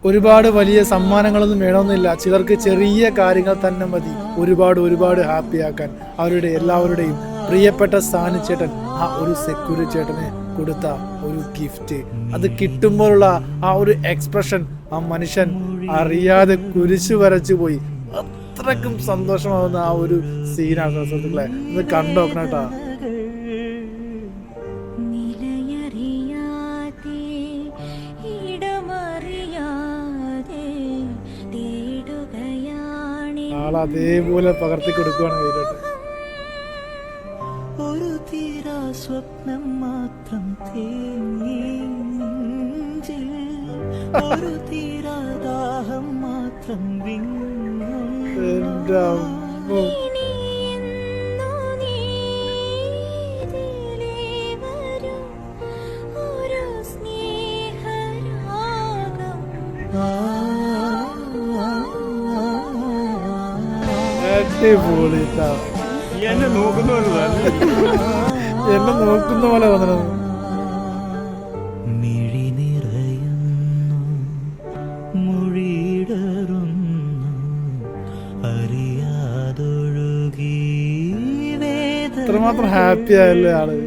ഒരുപാട് വലിയ സമ്മാനങ്ങളൊന്നും വേണമെന്നില്ല, ചിലർക്ക് ചെറിയ കാര്യങ്ങൾ തന്നെ മതി ഒരുപാട് ഹാപ്പി ആക്കാൻ. അവരുടെ എല്ലാവരുടെയും പ്രിയപ്പെട്ട സാനിച്ചേട്ടൻ ആ ഒരു സെക്യൂരിറ്റി ചേട്ടന് കൊടുത്ത ഒരു ഗിഫ്റ്റ്, അത് കിട്ടുമ്പോഴുള്ള ആ ഒരു എക്സ്പ്രഷൻ, ആ മനുഷ്യൻ അറിയാതെ കുരിശു വരച്ചു പോയി. അത്രക്കും സന്തോഷമാവുന്ന ആ ഒരു സീനാണ് സുഹൃത്തുക്കളെ, ഒന്ന് കണ്ടോക്കണം കേട്ടോ. അതേപോലെ പകർത്തി കൊടുക്കുവാണ് കയ്യിലോട്ട്. ഒരു തീരാ സ്വപ്നം മാത്രം ഒരു തീരാ ദാഹം മാത്രം എന്നെ നോക്കുന്ന പോലെ വന്നത്. മിഴി നിറയുന്നു, മൊഴിയിടറുന്നു, അറിയാതൊഴുകി ഇത്രമാത്രം ഹാപ്പി ആയല്ലേ ആള്.